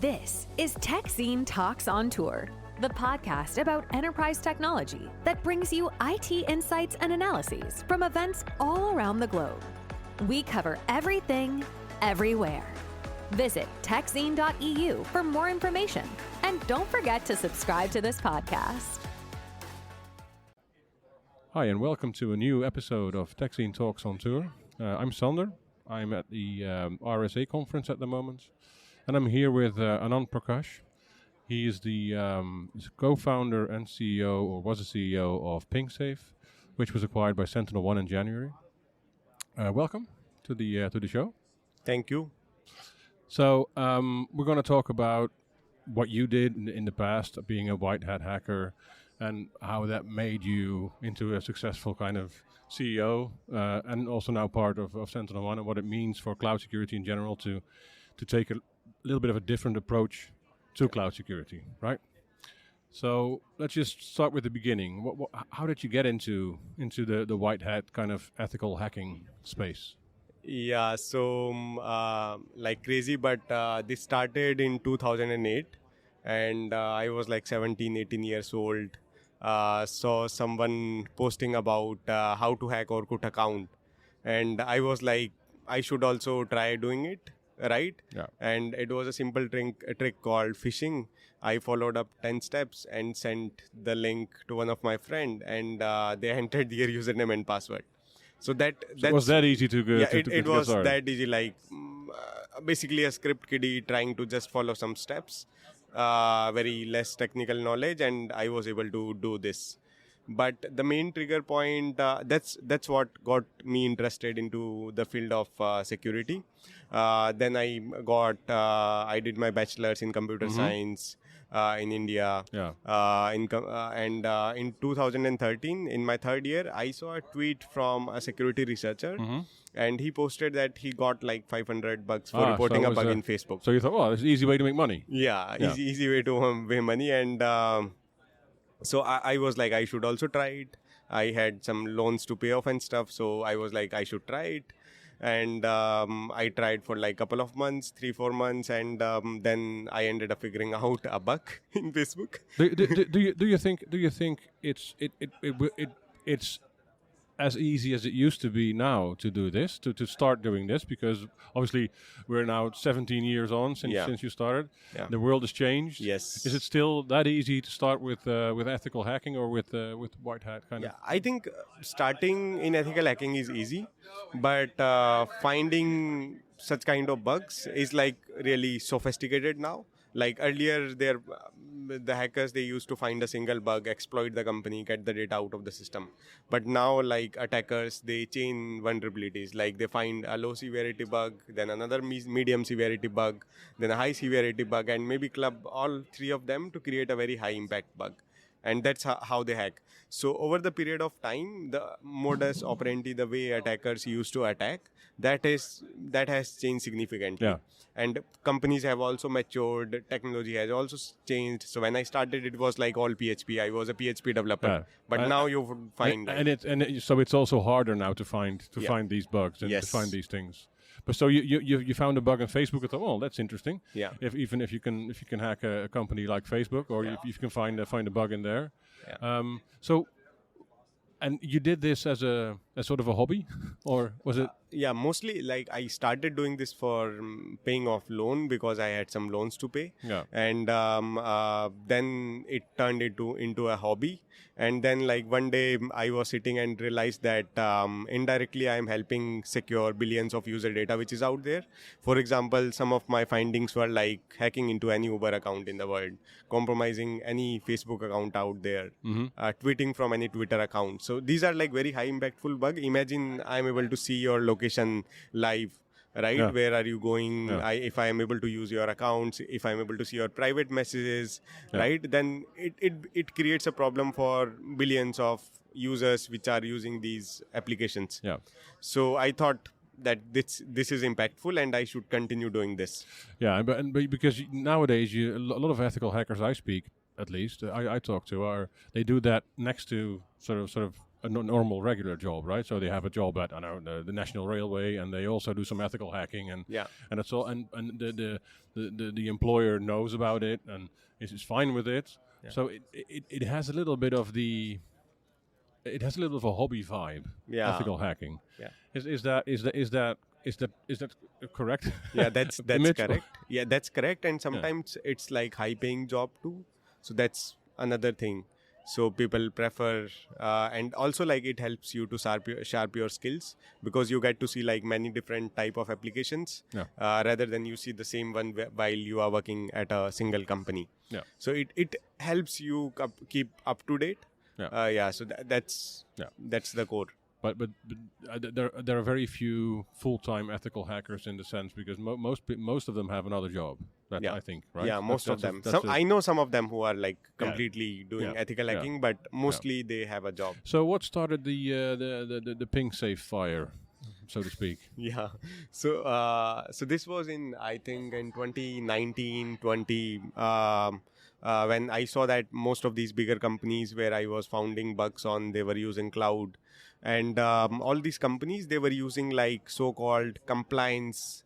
This is Techzine Talks on Tour, the podcast about enterprise technology that brings you IT insights and analyses from events all around the globe. We cover everything, everywhere. Visit techzine.eu for more information, and don't forget to subscribe to this podcast. Hi, and welcome to a new episode of Techzine Talks on Tour. I'm Sander. I'm at the RSA Conference at the moment, and I'm here with Anand Prakash. He is the co-founder and CEO, or was the CEO of PingSafe, which was acquired by SentinelOne in January. Welcome to the show. Thank you. So we're going to talk about what you did in the past, being a white hat hacker, and how that made you into a successful kind of CEO, and also now part of SentinelOne, and what it means for cloud security in general to take a little bit of a different approach to cloud security, right? So let's just start with the beginning. How did you get into the white hat kind of ethical hacking space? Yeah, so like crazy, but this started in 2008, and I was like 17, 18 years old. Saw someone posting about how to hack Orkut account, and I was like, I should also try doing it, right? Yeah. And it was a simple trick called phishing. I followed up 10 steps and sent the link to one of my friend, and they entered their username and password. So that was that easy to go? Yeah, to it was that easy. Like basically a script kiddie trying to just follow some steps. Very less technical knowledge, and I was able to do this. But the main trigger point, that's what got me interested into the field of security. Then I did my bachelor's in computer science in India. Yeah. In 2013, in my third year, I saw a tweet from a security researcher, and he posted that he got like $500 for reporting a bug in Facebook. So you thought, oh, it's an easy way to make money. Yeah. Easy way to make money. And so I was like, I should also try it. I had some loans to pay off and stuff, so I was like, I should try it. And I tried for like a couple of months, 3-4 months, and then I ended up figuring out a bug in Facebook. Do you think it's as easy as it used to be now to do this, to start doing this? Because obviously we're now 17 years on since you started. Yeah. The world has changed. Yes. Is it still that easy to start with ethical hacking or with white hat kind of? Yeah, I think starting in ethical hacking is easy, but finding such kind of bugs is like really sophisticated now. Like earlier, the hackers, they used to find a single bug, exploit the company, get the data out of the system. But now, like attackers, they chain vulnerabilities. Like they find a low severity bug, then another medium severity bug, then a high severity bug, and maybe club all three of them to create a very high impact bug. And that's how they hack. So over the period of time, the modus operandi, the way attackers used to attack, that has changed significantly. Yeah. And companies have also matured. Technology has also changed. So when I started, it was like all PHP. I was a PHP developer. Yeah. But now you would find... So it's also harder now to find these bugs and to find these things. But so you found a bug on Facebook and thought, well, that's interesting. Yeah. If you can hack a company like Facebook, or if you can find a bug in there. Yeah. And you did this as sort of a hobby, or was it? Yeah, mostly like I started doing this for paying off loan because I had some loans to pay. Yeah. And then it turned into a hobby. And then like one day I was sitting and realized that indirectly I am helping secure billions of user data which is out there. For example, some of my findings were like hacking into any Uber account in the world, compromising any Facebook account out there, tweeting from any Twitter account. So these are like very high impactful bug. Imagine I'm able to see your location live. Right? Yeah. Where are you going? Yeah. If I am able to use your accounts, if I am able to see your private messages, right? Then it creates a problem for billions of users which are using these applications. Yeah. So I thought that this is impactful and I should continue doing this. Yeah, but because nowadays a lot of ethical hackers I speak, at least I talk to, they do that next to sort of normal regular job, right? So they have a job at, I don't know, the National Railway, and they also do some ethical hacking, and that's all. And the employer knows about it and is fine with it. Yeah. So it has a little bit of a hobby vibe. Yeah. Ethical hacking. Yeah. Is that correct? Yeah, that's correct. Yeah, that's correct. And sometimes it's like high-paying job too. So that's another thing. So people prefer, and also like it helps you to sharp your skills, because you get to see like many different type of applications, rather than you see the same one while you are working at a single company. Yeah. So it helps you keep up to date. Yeah. So that's the core. But there are very few full-time ethical hackers in the sense, because most of them have another job. I think, right? Yeah, most of them. I know some of them who are like completely doing ethical hacking, but mostly they have a job. So what started the PingSafe fire, so to speak? Yeah. So this was in, I think, in 2019, 20. When I saw that most of these bigger companies where I was founding bugs on, they were using cloud. And all these companies, they were using like so-called compliance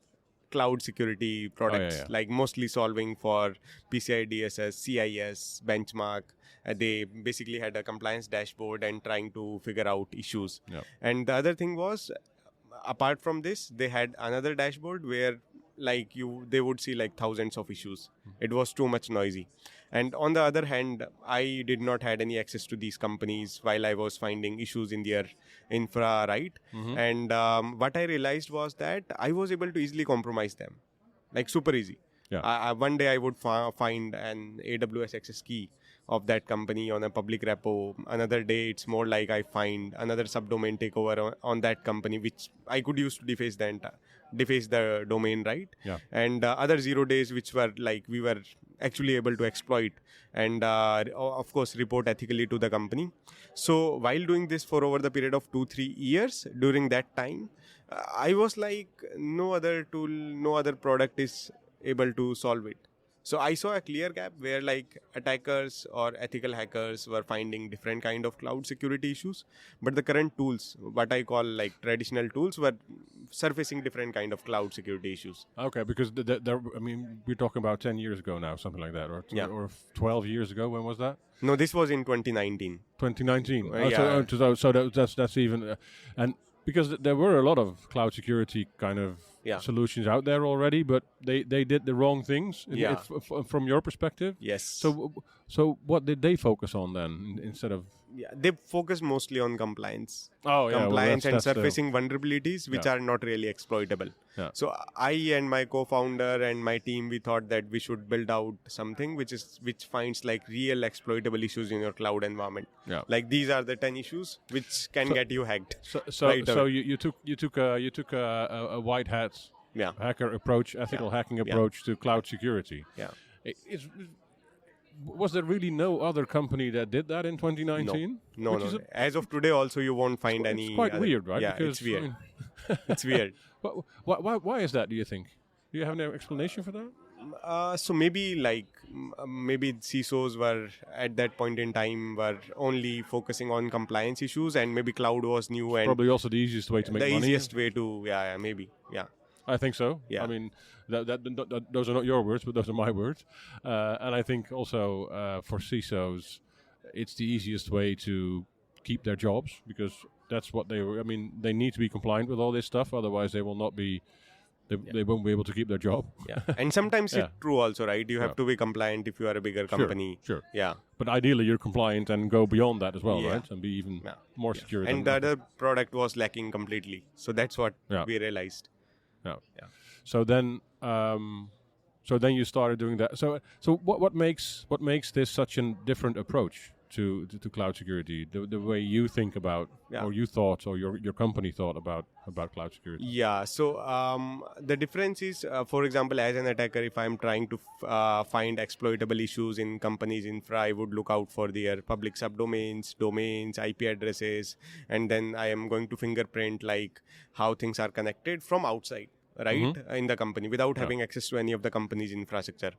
cloud security products, like mostly solving for PCI DSS, CIS, benchmark. They basically had a compliance dashboard and trying to figure out issues. Yeah. And the other thing was, apart from this, they had another dashboard where like they would see like thousands of issues. It was too much noisy. And on the other hand, I did not had any access to these companies while I was finding issues in their infra, right? Mm-hmm. And what I realized was that I was able to easily compromise them, like super easy. Yeah. One day I would find an AWS access key of that company on a public repo. Another day it's more like I find another subdomain takeover on that company, which I could use to deface the domain, right? Yeah. And other 0 days which were like we were actually able to exploit and of course report ethically to the company. So while doing this for over the period of 2-3 years, during that time, I was like, no other tool, no other product is able to solve it. So I saw a clear gap where like attackers or ethical hackers were finding different kind of cloud security issues, but the current tools, what I call like traditional tools, were surfacing different kind of cloud security issues. Okay, because we're talking about 10 years ago now, something like that, or 12 years ago. When was that? No, this was in 2019. 2019. So that's even, and because there were a lot of cloud security kind of solutions out there already, but they did the wrong things from your perspective. Yes. So what did they focus on then instead of? Yeah, they focus mostly on compliance. Compliance and surfacing vulnerabilities which are not really exploitable. Yeah. So I and my co-founder and my team, we thought that we should build out something which finds like real exploitable issues in your cloud environment. Yeah. Like these are the 10 issues which can get you hacked. So you took a white hat hacker approach, ethical hacking approach to cloud security. Yeah. Was there really no other company that did that in 2019? No. As of today, also you won't find any. It's quite weird, right? Yeah, it's weird. It's weird. Why is that? Do you think? Do you have an explanation for that? So maybe CISOs were at that point in time were only focusing on compliance issues, and maybe cloud was new and probably also the easiest way to make money. The easiest way to maybe. I think so. Yeah. I mean, that those are not your words, but those are my words. And I think also for CISOs, it's the easiest way to keep their jobs, because that's what they need to be compliant with all this stuff. Otherwise, they will not be. They won't be able to keep their job. Yeah. And sometimes it's true also, right? You have to be compliant if you are a bigger company. Sure. Yeah. But ideally, you're compliant and go beyond that as well, right? And be even more secure. And the other product was lacking completely. So that's what we realized. Yeah. So then you started doing that. So what makes this such a different approach to cloud security? The way you think about, or you thought, or your company thought about cloud security. Yeah. So the difference is, for example, as an attacker, if I'm trying to find exploitable issues in companies' infra, I would look out for their public subdomains, domains, IP addresses, and then I am going to fingerprint like how things are connected from outside. right, in the company without having access to any of the company's infrastructure.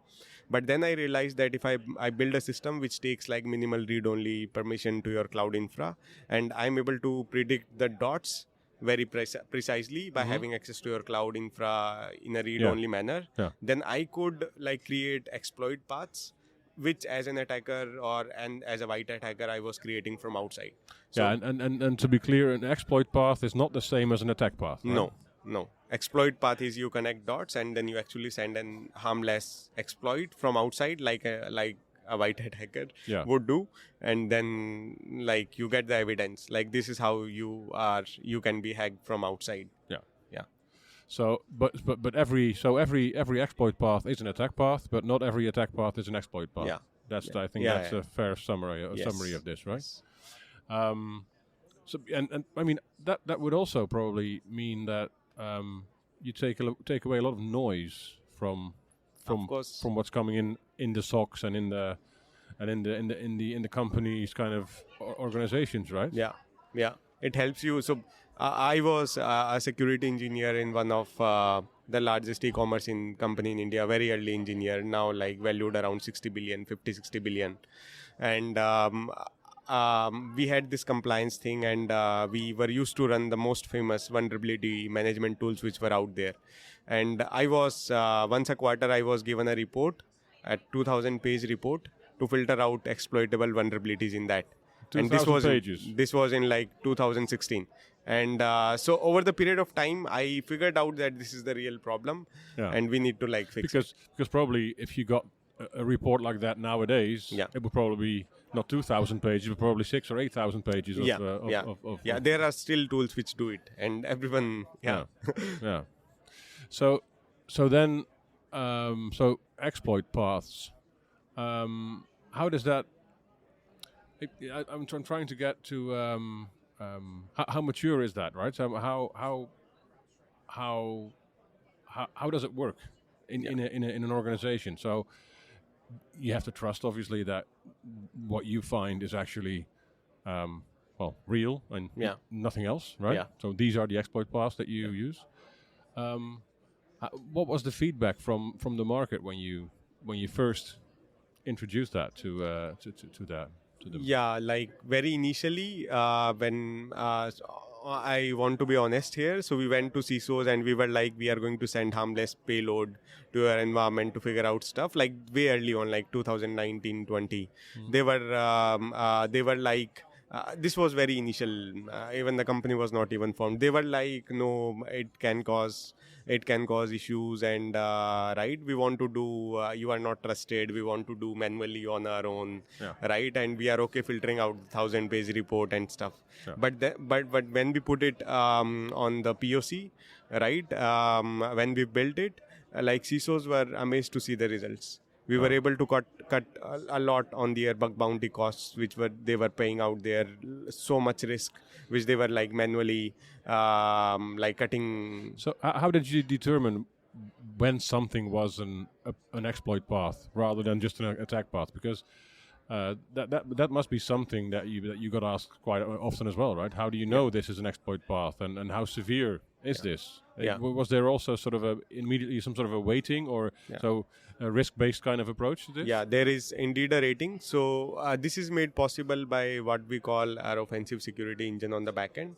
But then I realized that if I build a system which takes like minimal read-only permission to your cloud infra, and I'm able to predict the dots very precisely by having access to your cloud infra in a read-only manner, then I could like create exploit paths, which as an attacker and as a white hat hacker I was creating from outside. So and to be clear, an exploit path is not the same as an attack path. Right? No. Exploit path is you connect dots and then you actually send an harmless exploit from outside, like a white hat hacker would do, and then like you get the evidence. Like this is how you can be hacked from outside. Yeah. So, but every exploit path is an attack path, but not every attack path is an exploit path. Yeah. That's I think that's a fair summary of this, right? Yes. So and I mean that would also probably mean that you take away a lot of noise from what's coming in the SOCs and in the company's kind of organizations, right? Yeah. It helps you. So I was a security engineer in one of the largest e-commerce company in India, very early engineer, now like valued around 60 billion. And we had this compliance thing, and we were used to run the most famous vulnerability management tools which were out there. And I was, once a quarter, I was given a report, a 2,000-page report, to filter out exploitable vulnerabilities in that. And this was in like 2016. And so over the period of time, I figured out that this is the real problem, and we need to like fix it. Because probably if you got a report like that nowadays, it would probably be not 2,000 pages, but probably 6,000 or 8,000 pages. There are still tools which do it, and everyone. So then, exploit paths. How does that? I'm trying to get to how mature is that, right? So how does it work in an organization? So you have to trust, obviously, that what you find is actually real and nothing else, right? Yeah. So these are the exploit paths that you use. What was the feedback from the market when you first introduced that to them? Yeah, like very initially, when I want to be honest here, so we went to CISOs and we were like, we are going to send harmless payload to your environment to figure out stuff, like way early on, like 2019-20. They were like, this was very initial. Even the company was not even formed. They were like, no, it can cause issues, and right, we want to do. You are not trusted. We want to do manually on our own, right? And we are okay filtering out 1,000-page report and stuff. Yeah. But when we put it on the POC, right? When we built it, like CISOs were amazed to see the results. We were able to cut a lot on their bug bounty costs, which they were paying out there. So much risk, which they were like manually like cutting. So how did you determine when something was an exploit path rather than just an attack path? Because that must be something that you got asked quite often as well, right? How do you know this is an exploit path, and how severe is this? Was there also sort of immediately some sort of a weighting or so a risk-based kind of approach to this? Yeah, there is indeed a rating. So this is made possible by what we call our offensive security engine on the back end,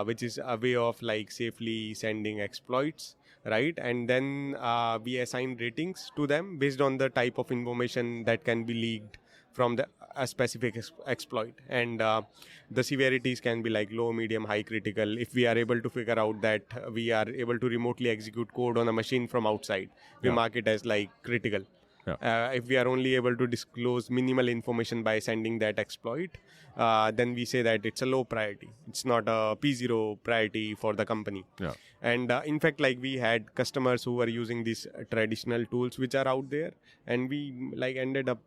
which is a way of like safely sending exploits, right? And then we assign ratings to them based on the type of information that can be leaked from a specific exploit, and the severities can be like low, medium, high, critical. If we are able to figure out that we are able to remotely execute code on a machine from outside, we mark it as like critical. If we are only able to disclose minimal information by sending that exploit, then we say that it's a low priority. It's not a P0 priority for the company. And in fact, like we had customers who were using these traditional tools which are out there, and we like ended up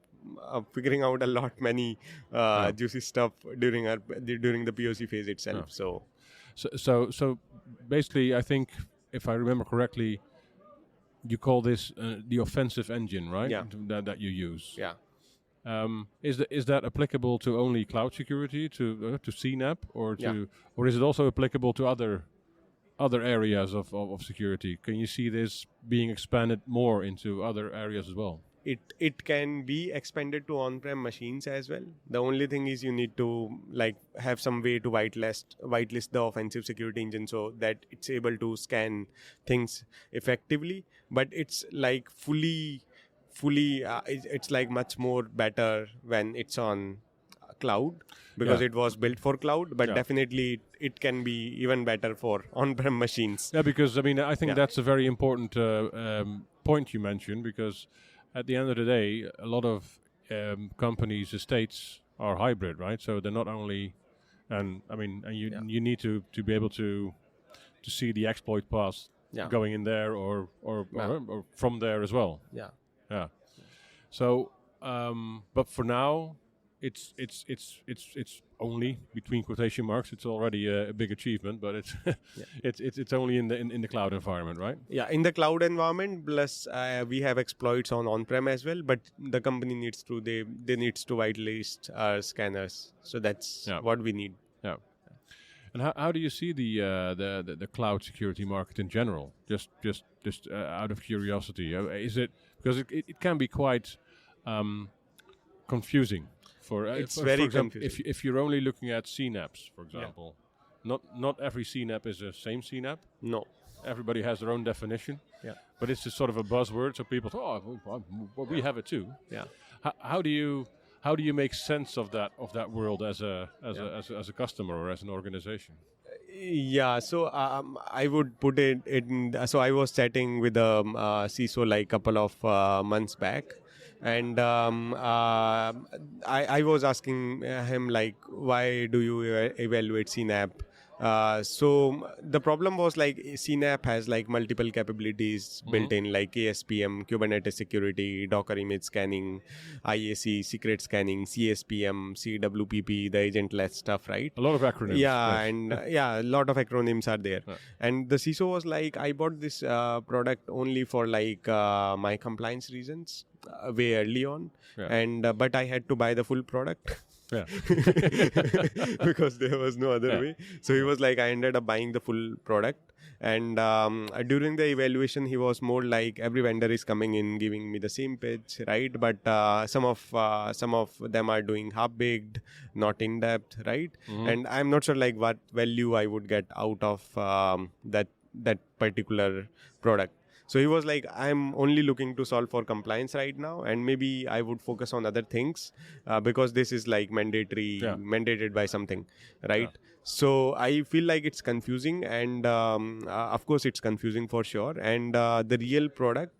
figuring out a lot many juicy stuff during the POC phase itself. So basically, I think if I remember correctly, you call this the offensive engine, right? Yeah. That you use. Yeah. Is that applicable to only cloud security, to CNAP, or is it also applicable to other areas of security? Can you see this being expanded more into other areas as well? It can be expanded to on-prem machines as well. The only thing is you need to like have some way to whitelist the offensive security engine so that it's able to scan things effectively. But it's like fully it's like much more better when it's on cloud because it was built for cloud. But definitely it can be even better for on-prem machines. Yeah, because I mean I think that's a very important point you mentioned, because at the end of the day, a lot of companies' estates are hybrid, right? So they're not only, you need to be able to see the exploit path going in there or from there as well. Yeah. So, but for now, it's only between quotation marks. It's already a big achievement, but it's only in the cloud environment, right? Yeah, in the cloud environment. Plus, we have exploits on-prem as well. But the company needs to they needs to whitelist our scanners. So that's what we need. Yeah. And how do you see the cloud security market in general? Just out of curiosity, is it because it can be quite confusing. For example, if you're only looking at CNAPs, for example, not every CNAP is the same CNAP. No, everybody has their own definition. Yeah, but it's just sort of a buzzword, so people thought, we have it too. Yeah, how do you make sense of that world as a customer or as an organization? Yeah, so I would put it in. So I was chatting with a CISO like couple of months back. And I was asking him like, why do you evaluate CNAP? So the problem was like CNAP has like multiple capabilities built in, like ASPM, Kubernetes security, Docker image scanning, IAC, secret scanning, CSPM, CWPP, the agentless stuff, right? A lot of acronyms. Yeah, and a lot of acronyms are there. Yeah. And the CISO was like, I bought this product only for like my compliance reasons. Way early on, and but I had to buy the full product. Yeah, because there was no other way. So he was like, I ended up buying the full product, and during the evaluation, he was more like, every vendor is coming in giving me the same pitch, right? But some of them are doing half-baked, not in depth, right? And I'm not sure like what value I would get out of that particular product. So he was like, I'm only looking to solve for compliance right now, and maybe I would focus on other things because this is like mandated by something, right? Yeah. So I feel like it's confusing, and of course it's confusing for sure. And the real product,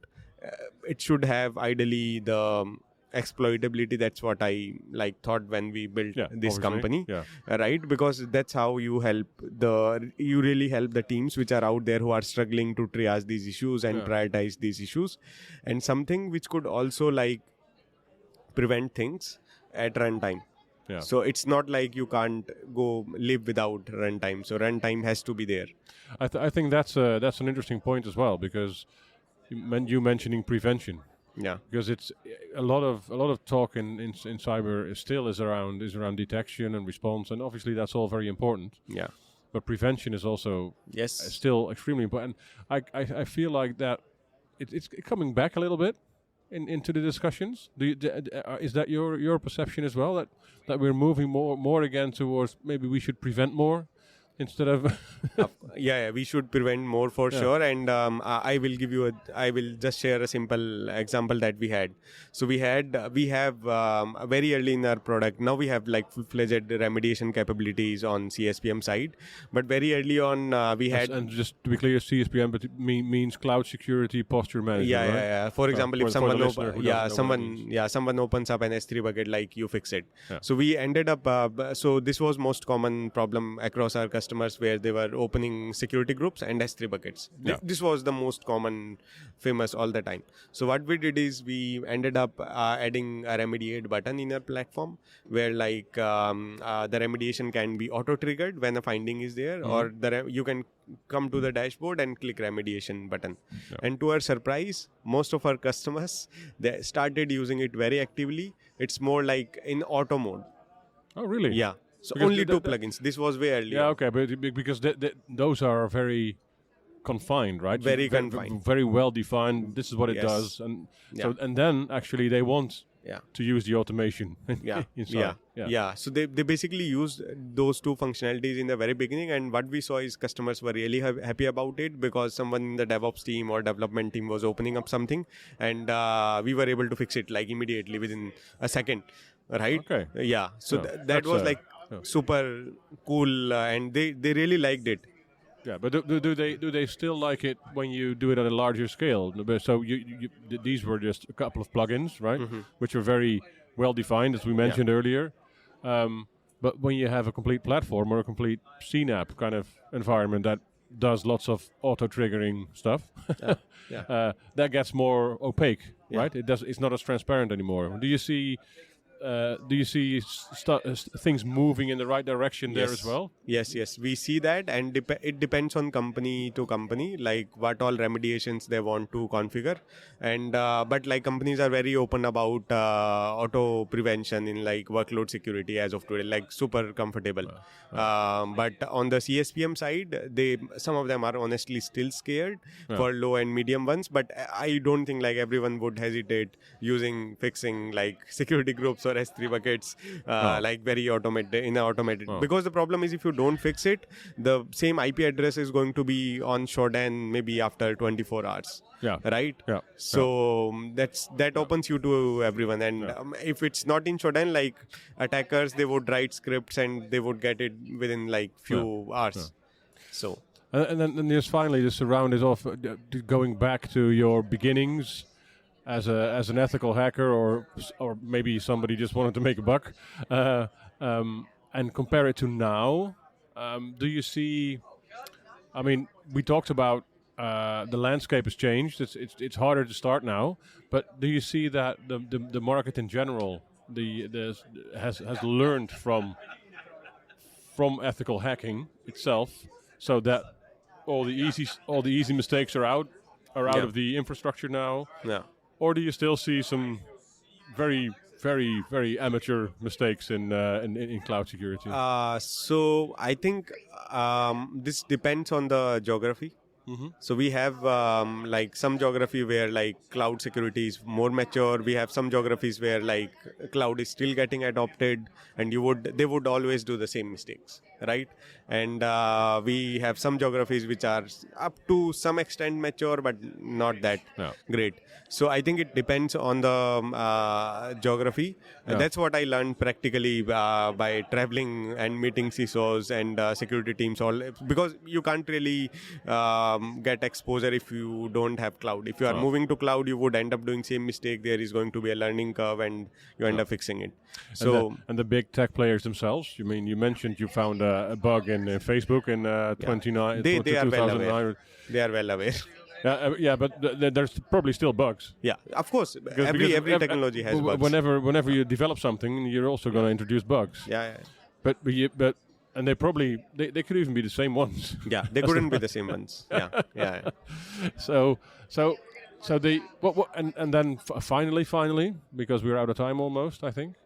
it should have ideally the exploitability. That's what I like thought when we built this company, right? Because that's how you really help the teams which are out there who are struggling to triage these issues and prioritize these issues, and something which could also like prevent things at runtime. Yeah. So it's not like you can't go live without runtime. So runtime has to be there. I think that's an interesting point as well, because you mentioning prevention. Yeah, because it's a lot of talk in cyber is around detection and response, and obviously that's all very important. Yeah, but prevention is also still extremely important. I feel like that it's coming back a little bit into the discussions. Is that your perception as well, that we're moving more again towards maybe we should prevent more instead of we should prevent more for sure. And I will just share a simple example that we had. So we have very early in our product, now we have like full-fledged remediation capabilities on CSPM side, but very early on we had, and just to be clear, CSPM but means cloud security posture management, right? For example, if someone opens up an S3 bucket, like you fix it. So we ended up so this was most common problem across our customers, where they were opening security groups and S3 buckets. This was the most common, famous all the time. So what we did is we ended up adding a remediate button in our platform, where like the remediation can be auto-triggered when a finding is there, or you can come to the dashboard and click remediation button. And to our surprise, most of our customers, they started using it very actively. It's more like in auto mode. Oh, really? Yeah. So because only two plugins. This was way earlier. Yeah, okay, but because those are very confined, right? Very confined. Very well defined. This is what it Yes. does, and so and then actually they want to use the automation. inside. So they basically used those two functionalities in the very beginning, and what we saw is customers were really happy about it because someone in the DevOps team or development team was opening up something, and we were able to fix it like immediately within a second, right? Okay. So that was like super cool, and they really liked it. Yeah, but do they still like it when you do it at a larger scale? So these were just a couple of plugins, right? Which are very well defined, as we mentioned earlier. But when you have a complete platform or a complete CNAP kind of environment that does lots of auto triggering stuff, that gets more opaque, right? It's not as transparent anymore. Do you see things moving in the right direction there as well? Yes, we see that, and it depends on company to company, like what all remediations they want to configure, and but like companies are very open about auto prevention in like workload security as of today, like super comfortable. But on the CSPM side, some of them are honestly still scared for low and medium ones, but I don't think like everyone would hesitate fixing like security groups or S3 buckets like very automated because the problem is if you don't fix it, the same IP address is going to be on Shodan maybe after 24 hours. Right? So that opens you to everyone, and if it's not in Shodan, like attackers, they would write scripts and they would get it within like few hours. So and then just finally, just to round it off, going back to your beginnings as an ethical hacker, or maybe somebody just wanted to make a buck, and compare it to now. Do you see? I mean, we talked about the landscape has changed. It's harder to start now. But do you see that the market in general has learned from ethical hacking itself, so that all the easy mistakes are out of the infrastructure now? Yeah. Or do you still see some very, very, very amateur mistakes in cloud security? So I think this depends on the geography. So we have like some geography where like cloud security is more mature. We have some geographies where like cloud is still getting adopted, and they would always do the same mistakes, right? And we have some geographies which are up to some extent mature, but not that great. So I think it depends on the geography. That's what I learned practically by traveling and meeting CISOs and security teams, all because you can't really get exposure if you don't have cloud. If you are moving to cloud, you would end up doing same mistake. There is going to be a learning curve, and you end up fixing it. So and the big tech players themselves. You mean you mentioned you found a bug in Facebook in 2009. They are well aware. They are well aware. But there's probably still bugs. Yeah, of course. Every technology has bugs. Whenever you develop something, you're also going to introduce bugs. But they probably they could even be the same ones. Yeah, they couldn't be the same ones. Yeah. So and then finally, because we're out of time almost, I think.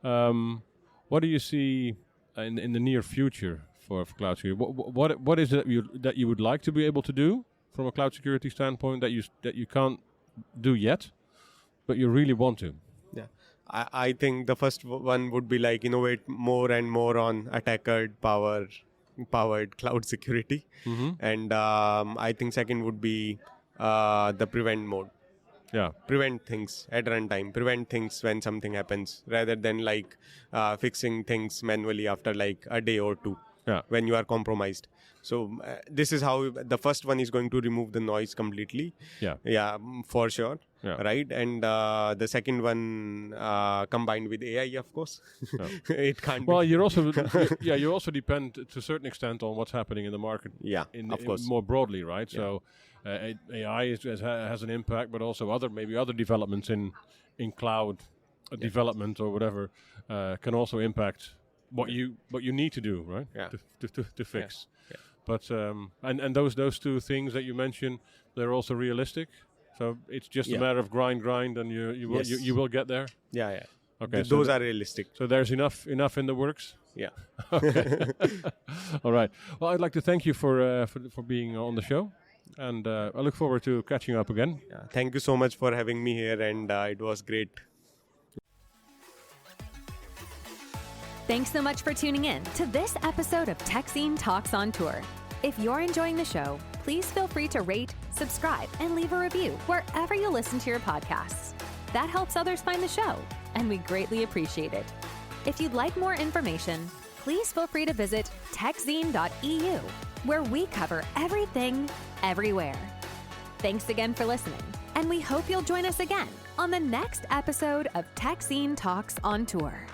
What do you see in the near future for cloud security? What is it that you would like to be able to do from a cloud security standpoint that you can't do yet, but you really want to? Yeah, I think the first one would be like innovate more and more on attacker-powered cloud security, and I think second would be the prevent mode. Yeah, prevent things at runtime, prevent things when something happens, rather than like fixing things manually after like a day or two. When you are compromised. So this is how the first one is going to remove the noise completely. Yeah, for sure. Right, and the second one combined with AI, of course. It can't. Well, you also depend to a certain extent on what's happening in the market. Of course. More broadly, right? So AI has an impact, but also other developments in cloud development or whatever can also impact what you need to do, right? To fix. But and those two things that you mentioned, they're also realistic. So it's just a matter of grind, and you will get there. Yeah. Okay. Those are realistic. So there's enough in the works. Yeah. Okay. All right. Well, I'd like to thank you for being on the show. And I look forward to catching up again. Yeah, thank you so much for having me here, and it was great. Thanks so much for tuning in to this episode of Techzine Talks on Tour. If you're enjoying the show, please feel free to rate, subscribe, and leave a review wherever you listen to your podcasts. That helps others find the show, and we greatly appreciate it. If you'd like more information, please feel free to visit techzine.eu, where we cover everything, everywhere. Thanks again for listening, and we hope you'll join us again on the next episode of Techzine Talks on Tour.